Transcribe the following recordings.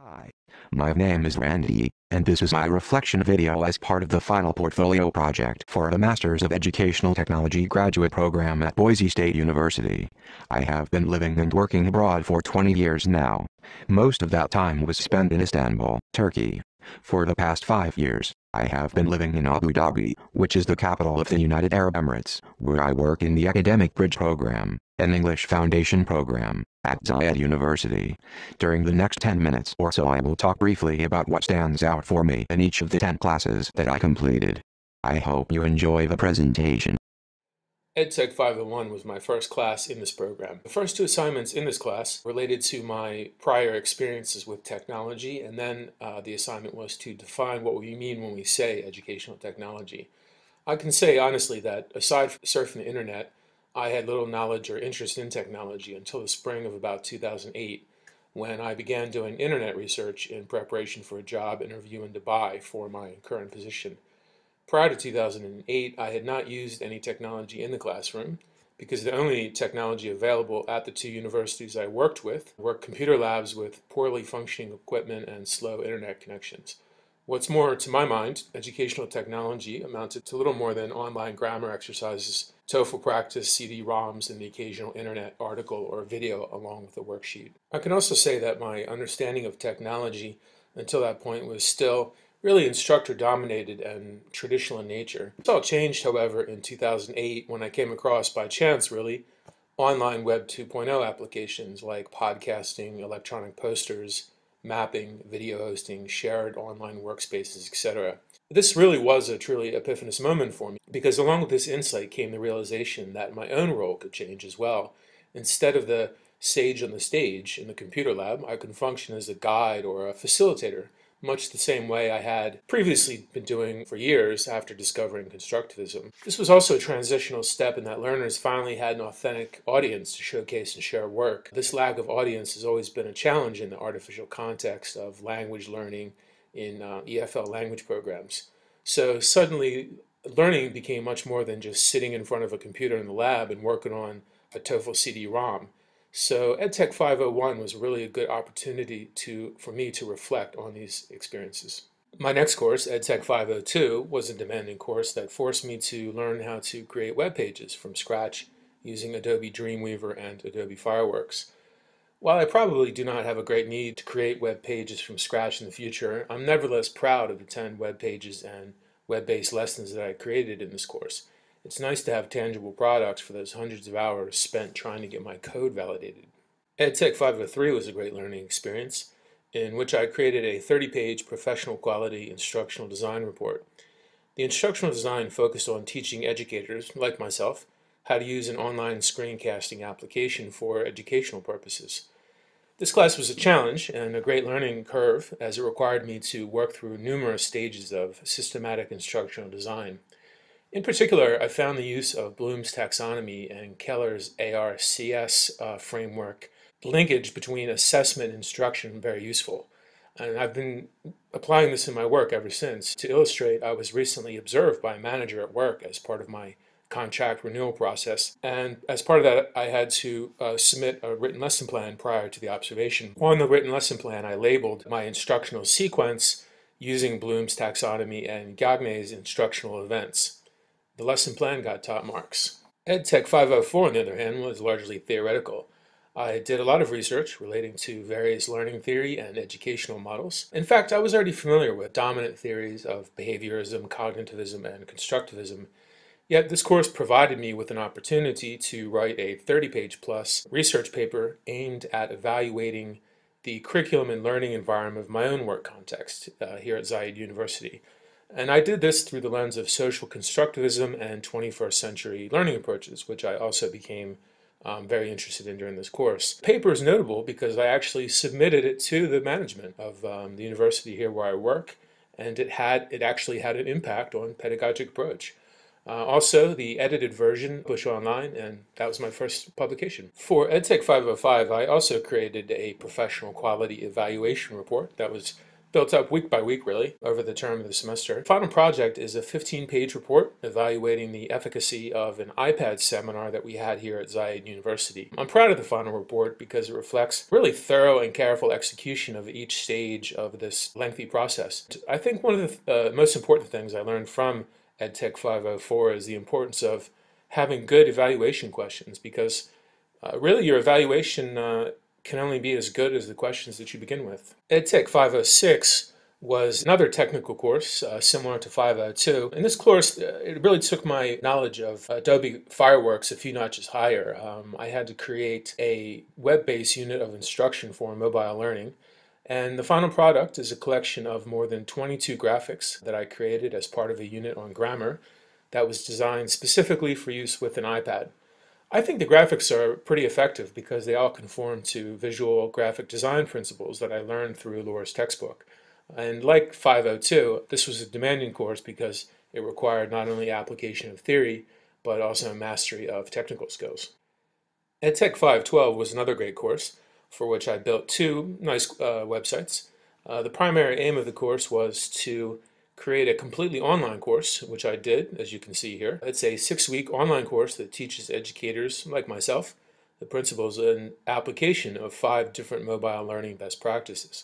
Hi, my name is Randy, and this is my reflection video as part of the final portfolio project for the Masters of Educational Technology graduate program at Boise State University. I have been living and working abroad for 20 years now. Most of that time was spent in Istanbul, Turkey. For the past 5 years, I have been living in Abu Dhabi, which is the capital of the United Arab Emirates, where I work in the Academic Bridge Program, an English Foundation program, at Zayed University. During the next 10 minutes or so I will talk briefly about what stands out for me in each of the 10 classes that I completed. I hope you enjoy the presentation. EdTech 501 was my first class in this program. The first two assignments in this class related to my prior experiences with technology, and then the assignment was to define what we mean when we say educational technology. I can say honestly that aside from surfing the internet, I had little knowledge or interest in technology until the spring of about 2008, when I began doing internet research in preparation for a job interview in Dubai for my current position. Prior to 2008, I had not used any technology in the classroom because the only technology available at the two universities I worked with were computer labs with poorly functioning equipment and slow internet connections. What's more, to my mind, educational technology amounted to little more than online grammar exercises, TOEFL practice, CD-ROMs, and the occasional internet article or video along with a worksheet. I can also say that my understanding of technology until that point was still really instructor dominated and traditional in nature. This all changed, however, in 2008 when I came across, by chance really, online Web 2.0 applications like podcasting, electronic posters, mapping, video hosting, shared online workspaces, etc. This really was a truly epiphanous moment for me because along with this insight came the realization that my own role could change as well. Instead of the sage on the stage in the computer lab, I could function as a guide or a facilitator, much the same way I had previously been doing for years after discovering constructivism. This was also a transitional step in that learners finally had an authentic audience to showcase and share work. This lack of audience has always been a challenge in the artificial context of language learning in EFL language programs. So suddenly, learning became much more than just sitting in front of a computer in the lab and working on a TOEFL CD-ROM. So EdTech 501 was really a good opportunity for me to reflect on these experiences. My next course, EdTech 502, was a demanding course that forced me to learn how to create web pages from scratch using Adobe Dreamweaver and Adobe Fireworks. While I probably do not have a great need to create web pages from scratch in the future, I'm nevertheless proud of the 10 web pages and web-based lessons that I created in this course. It's nice to have tangible products for those hundreds of hours spent trying to get my code validated. EdTech 503 was a great learning experience in which I created a 30-page professional quality instructional design report. The instructional design focused on teaching educators, like myself, how to use an online screencasting application for educational purposes. This class was a challenge and a great learning curve as it required me to work through numerous stages of systematic instructional design. In particular, I found the use of Bloom's taxonomy and Keller's ARCS framework, the linkage between assessment and instruction, very useful. And I've been applying this in my work ever since. To illustrate, I was recently observed by a manager at work as part of my contract renewal process. And as part of that, I had to submit a written lesson plan prior to the observation. On the written lesson plan, I labeled my instructional sequence using Bloom's taxonomy and Gagne's instructional events. The lesson plan got top marks. EdTech 504, on the other hand, was largely theoretical. I did a lot of research relating to various learning theory and educational models. In fact, I was already familiar with dominant theories of behaviorism, cognitivism, and constructivism. Yet this course provided me with an opportunity to write a 30-page plus research paper aimed at evaluating the curriculum and learning environment of my own work context here at Zayed University. And I did this through the lens of social constructivism and 21st century learning approaches, which I also became very interested in during this course. The paper is notable because I actually submitted it to the management of the university here where I work, and it actually had an impact on pedagogic approach. Also, the edited version published online, and that was my first publication. For EdTech 505, I also created a professional quality evaluation report that was built up week by week, really, over the term of the semester. The final project is a 15-page report evaluating the efficacy of an iPad seminar that we had here at Zayed University. I'm proud of the final report because it reflects really thorough and careful execution of each stage of this lengthy process. I think one of the most important things I learned from EdTech 504 is the importance of having good evaluation questions, because really your evaluation can only be as good as the questions that you begin with. EdTech 506 was another technical course similar to 502. In this course, it really took my knowledge of Adobe Fireworks a few notches higher. I had to create a web-based unit of instruction for mobile learning. And the final product is a collection of more than 22 graphics that I created as part of a unit on grammar that was designed specifically for use with an iPad. I think the graphics are pretty effective because they all conform to visual graphic design principles that I learned through Laura's textbook. And like 502, this was a demanding course because it required not only application of theory, but also mastery of technical skills. EdTech 512 was another great course for which I built two nice websites. The primary aim of the course was to create a completely online course, which I did, as you can see here. It's a 6-week online course that teaches educators like myself the principles and application of 5 different mobile learning best practices.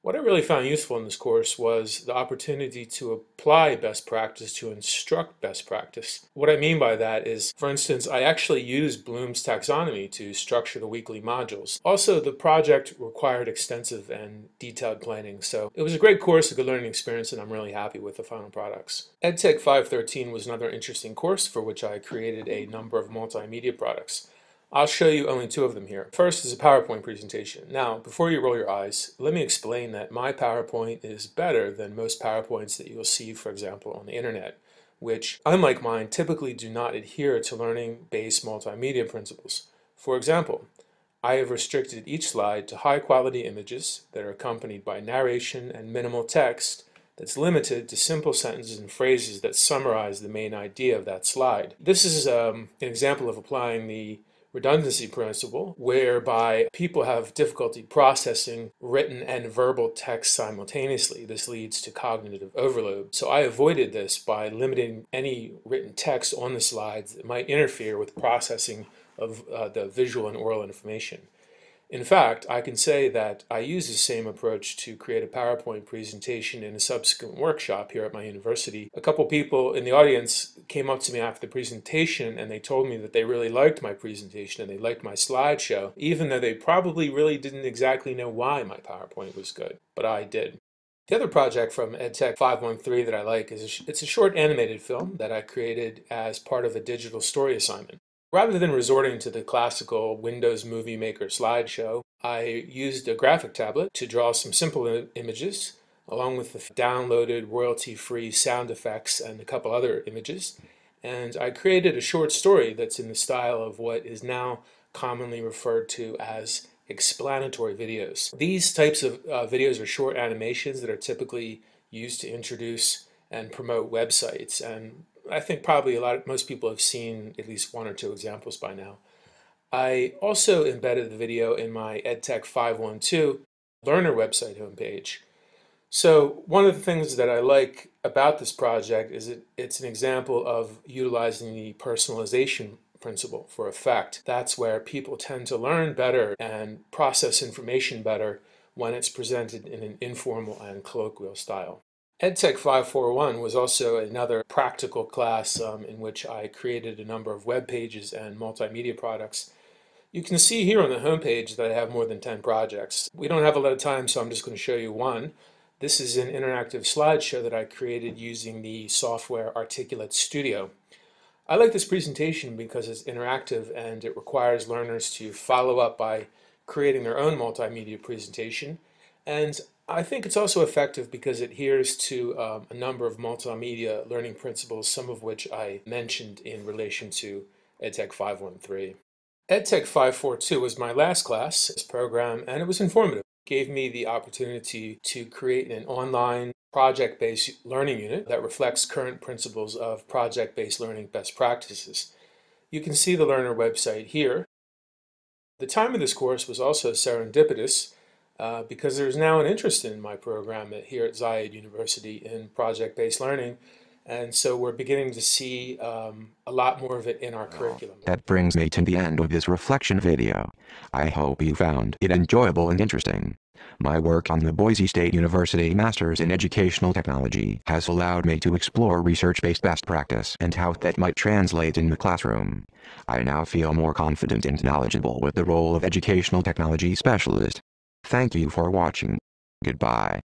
What I really found useful in this course was the opportunity to apply best practice to instruct best practice. What I mean by that is, for instance, I actually used Bloom's taxonomy to structure the weekly modules. Also, the project required extensive and detailed planning, so it was a great course, a good learning experience, and I'm really happy with the final products. EdTech 513 was another interesting course for which I created a number of multimedia products. I'll show you only 2 of them here. First is a PowerPoint presentation. Now, before you roll your eyes, let me explain that my PowerPoint is better than most PowerPoints that you'll see, for example, on the internet, which, unlike mine, typically do not adhere to learning-based multimedia principles. For example, I have restricted each slide to high-quality images that are accompanied by narration and minimal text that's limited to simple sentences and phrases that summarize the main idea of that slide. This is an example of applying the redundancy principle, whereby people have difficulty processing written and verbal text simultaneously. This leads to cognitive overload. So I avoided this by limiting any written text on the slides that might interfere with processing of the visual and oral information. In fact, I can say that I used the same approach to create a PowerPoint presentation in a subsequent workshop here at my university. A couple people in the audience came up to me after the presentation and they told me that they really liked my presentation and they liked my slideshow, even though they probably really didn't exactly know why my PowerPoint was good, but I did. The other project from EdTech 513 that I like is it's a short animated film that I created as part of a digital story assignment. Rather than resorting to the classical Windows Movie Maker slideshow, I used a graphic tablet to draw some simple images, along with the downloaded royalty-free sound effects and a couple other images. And I created a short story that's in the style of what is now commonly referred to as explanatory videos. These types of videos are short animations that are typically used to introduce and promote websites, and I think probably most people have seen at least 1 or 2 examples by now. I also embedded the video in my EdTech 512 learner website homepage. So one of the things that I like about this project is it's an example of utilizing the personalization principle for effect. That's where people tend to learn better and process information better when it's presented in an informal and colloquial style. EdTech 541 was also another practical class in which I created a number of web pages and multimedia products. You can see here on the homepage that I have more than 10 projects. We don't have a lot of time, so I'm just going to show you one. This is an interactive slideshow that I created using the software Articulate Studio. I like this presentation because it's interactive and it requires learners to follow up by creating their own multimedia presentation. And I think it's also effective because it adheres to a number of multimedia learning principles, some of which I mentioned in relation to EdTech 513. EdTech 542 was my last class in this program, and it was informative. It gave me the opportunity to create an online project-based learning unit that reflects current principles of project-based learning best practices. You can see the learner website here. The time of this course was also serendipitous. because there's now an interest in my program here at Zayed University in project-based learning. And so we're beginning to see a lot more of it in our curriculum. That brings me to the end of this reflection video. I hope you found it enjoyable and interesting. My work on the Boise State University Masters in Educational Technology has allowed me to explore research-based best practice and how that might translate in the classroom. I now feel more confident and knowledgeable with the role of educational technology specialist. Thank you for watching. Goodbye.